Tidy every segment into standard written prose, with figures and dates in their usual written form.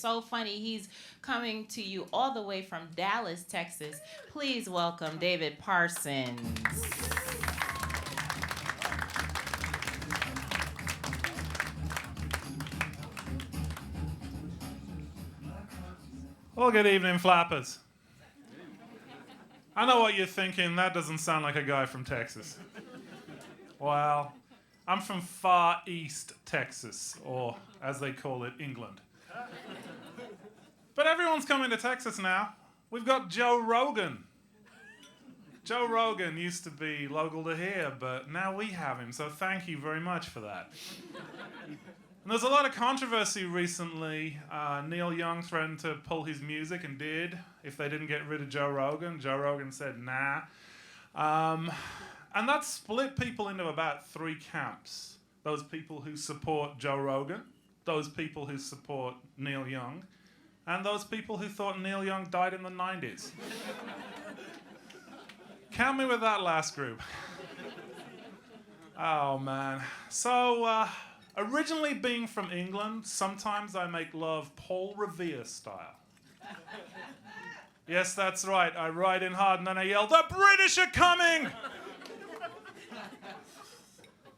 so funny. He's coming to you all the way from Dallas, Texas. Please welcome David Parsons. Well, good evening, flappers. I know what you're thinking. That doesn't sound like a guy from Texas. Well, I'm from far east Texas, or as they call it, England. But everyone's coming to Texas now. We've got Joe Rogan. Joe Rogan used to be local to here, but now we have him, so thank you very much for that. And there's a lot of controversy recently. Neil Young threatened to pull his music and did if they didn't get rid of Joe Rogan. Joe Rogan said, nah. And that split people into about three camps. Those people who support Joe Rogan, those people who support Neil Young, and those people who thought Neil Young died in the 90s. Count me with that last group. Oh, man. So, originally being from England, sometimes I make love Paul Revere style. Yes, that's right. I ride in hard and then I yell, "The British are coming!"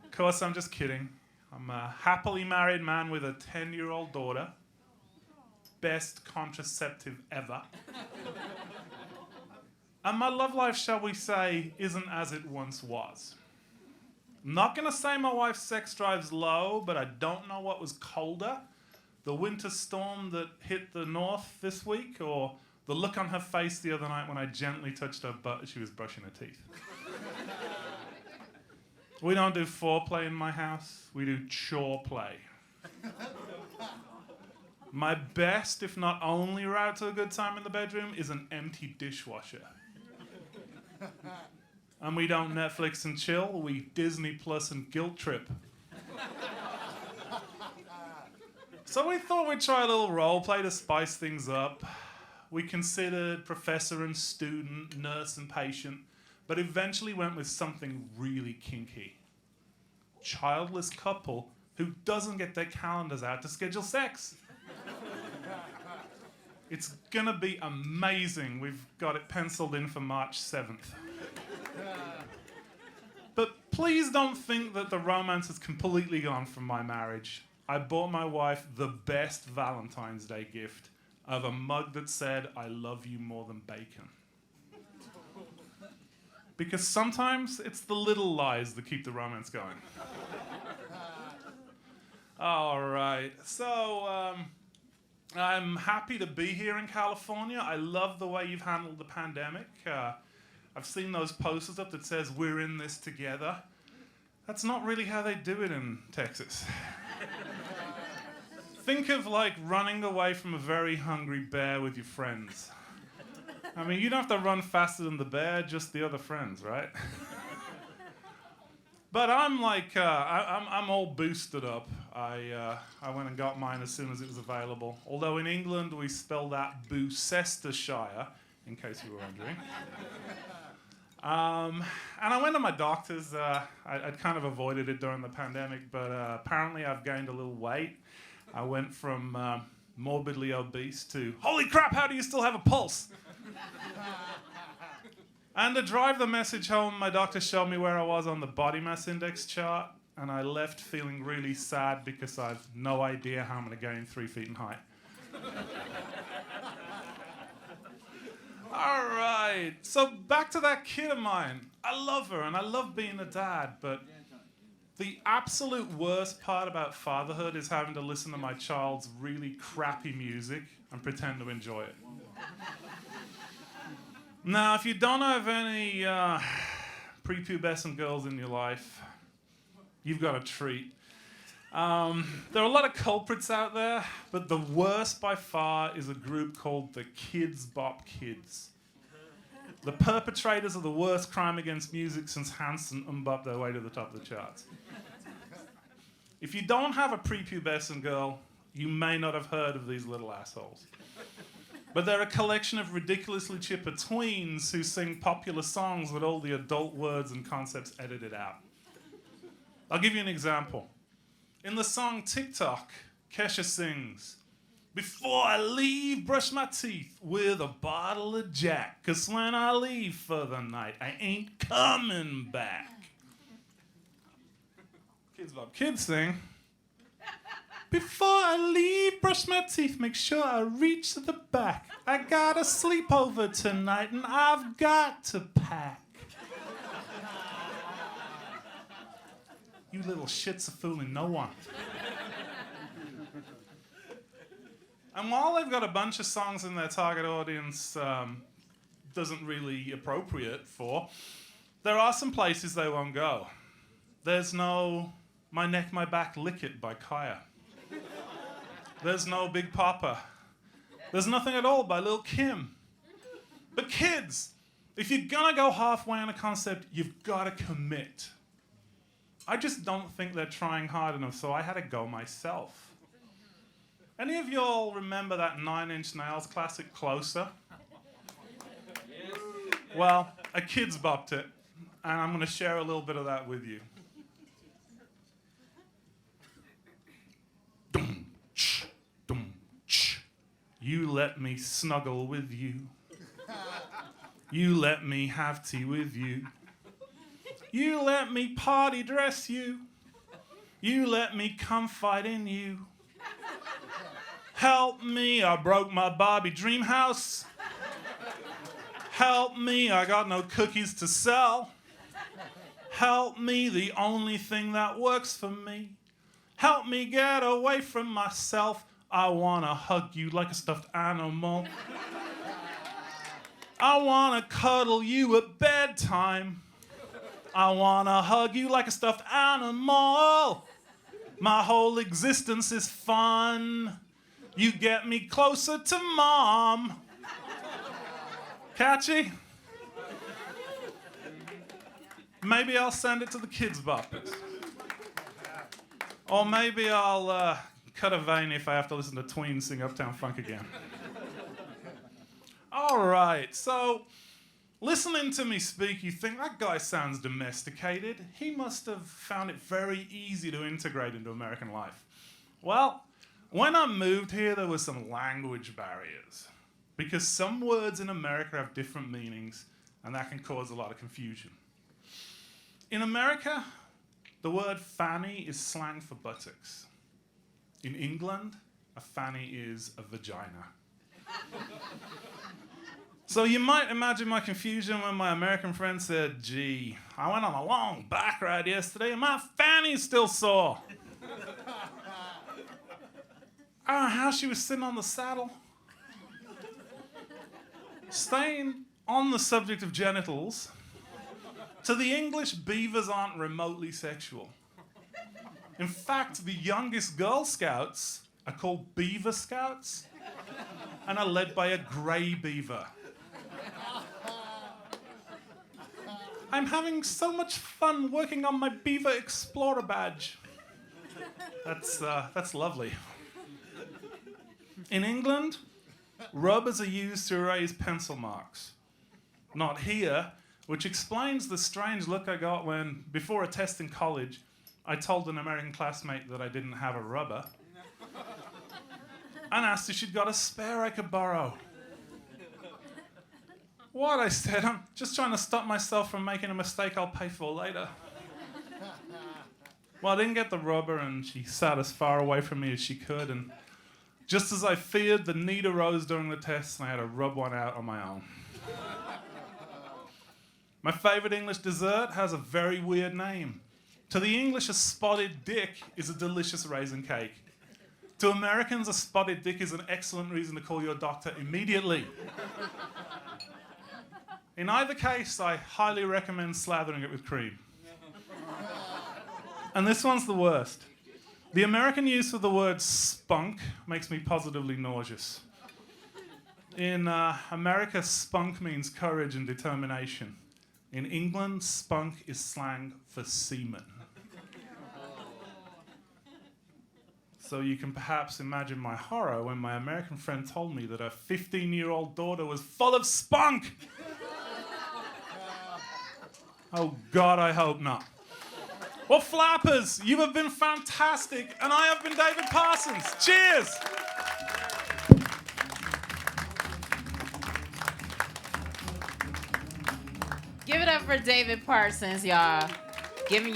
Of course, I'm just kidding. I'm a happily married man with a 10-year-old daughter. Best contraceptive ever. And my love life, shall we say, isn't as it once was. I'm not going to say my wife's sex drive's low, but I don't know what was colder. The winter storm that hit the north this week, or the look on her face the other night when I gently touched her butt as she was brushing her teeth. We don't do foreplay in my house. We do chore play. My best, if not only route to a good time in the bedroom is an empty dishwasher. And we don't Netflix and chill, we Disney Plus and guilt trip. So we thought we'd try a little role play to spice things up. We considered professor and student, nurse and patient, but eventually went with something really kinky. Childless couple who doesn't get their calendars out to schedule sex. It's gonna be amazing. We've got it penciled in for March 7th. But please don't think that the romance has completely gone from my marriage. I bought my wife the best Valentine's Day gift of a mug that said, "I love you more than bacon." Because sometimes it's the little lies that keep the romance going. All right, so I'm happy to be here in California. I love the way you've handled the pandemic. I've seen those posters up that says, "We're in this together." That's not really how they do it in Texas. Think of like running away from a very hungry bear with your friends. I mean, you don't have to run faster than the bear, just the other friends, right? But I'm like, I'm all boosted up. I went and got mine as soon as it was available. Although in England we spell that Boocestershire, in case you were wondering. And I went to my doctors. I'd kind of avoided it during the pandemic, but apparently I've gained a little weight. I went from morbidly obese to, "Holy crap, how do you still have a pulse?" And to drive the message home, my doctor showed me where I was on the body mass index chart, and I left feeling really sad because I've no idea how I'm going to gain 3 feet in height. All right, so back to that kid of mine. I love her, and I love being a dad, but the absolute worst part about fatherhood is having to listen to my child's really crappy music and pretend to enjoy it. Now, if you don't have any prepubescent girls in your life, you've got a treat. There are a lot of culprits out there, but the worst by far is a group called the Kids Bop Kids. The perpetrators of the worst crime against music since Hanson umbopped their way to the top of the charts. If you don't have a prepubescent girl, you may not have heard of these little assholes. But they're a collection of ridiculously chipper tweens who sing popular songs with all the adult words and concepts edited out. I'll give you an example. In the song TikTok, Kesha sings, Before I leave, brush my teeth with a bottle of Jack. 'Cause when I leave for the night, I ain't coming back. Kids sing. Before I leave, brush my teeth, make sure I reach to the back. I got a sleepover tonight and I've got to pack. You little shits are fooling no one. And while they've got a bunch of songs in their target audience doesn't really appropriate for, there are some places they won't go. There's no My Neck, My Back, Lick It by Kaya. There's no Big Papa. There's nothing at all by Lil' Kim. But kids, if you're gonna go halfway on a concept, you've gotta commit. I just don't think they're trying hard enough, so I had to go myself. Any of y'all remember that 9 Inch Nails classic, Closer? Yes. Well, a kid's bopped it, and I'm gonna share a little bit of that with you. You let me snuggle with you. You let me have tea with you. You let me party dress you. You let me confide in you. Help me, I broke my Barbie dream house. Help me, I got no cookies to sell. Help me, the only thing that works for me. Help me get away from myself. I wanna hug you like a stuffed animal. I wanna cuddle you at bedtime. I wanna hug you like a stuffed animal. My whole existence is fun. You get me closer to mom. Catchy? Maybe I'll send it to the kids' boppers. Or maybe I'll cut a vein if I have to listen to tweens sing Uptown Funk again. All right, so listening to me speak, you think that guy sounds domesticated. He must have found it very easy to integrate into American life. Well, when I moved here, there were some language barriers because some words in America have different meanings, and that can cause a lot of confusion. In America, the word fanny is slang for buttocks. In England, a fanny is a vagina. So you might imagine my confusion when my American friend said, "Gee, I went on a long bike ride yesterday and my fanny's still sore." I don't know how she was sitting on the saddle. Staying on the subject of genitals, to the English, beavers aren't remotely sexual. In fact, the youngest Girl Scouts are called Beaver Scouts and are led by a grey beaver. I'm having so much fun working on my Beaver Explorer badge. That's lovely. In England, rubbers are used to erase pencil marks. Not here, which explains the strange look I got when, before a test in college, I told an American classmate that I didn't have a rubber and asked if she'd got a spare I could borrow. What? I said, I'm just trying to stop myself from making a mistake I'll pay for later. Well, I didn't get the rubber, and she sat as far away from me as she could, and just as I feared, the need arose during the test, and I had to rub one out on my own. My favourite English dessert has a very weird name. To the English, a spotted dick is a delicious raisin cake. To Americans, a spotted dick is an excellent reason to call your doctor immediately. In either case, I highly recommend slathering it with cream. And this one's the worst. The American use of the word spunk makes me positively nauseous. In America, spunk means courage and determination. In England, spunk is slang for semen. So you can perhaps imagine my horror when my American friend told me that her 15-year-old daughter was full of spunk. Oh God, I hope not. Well, flappers, you have been fantastic, and I have been David Parsons. Cheers! Give it up for David Parsons, y'all. Giving you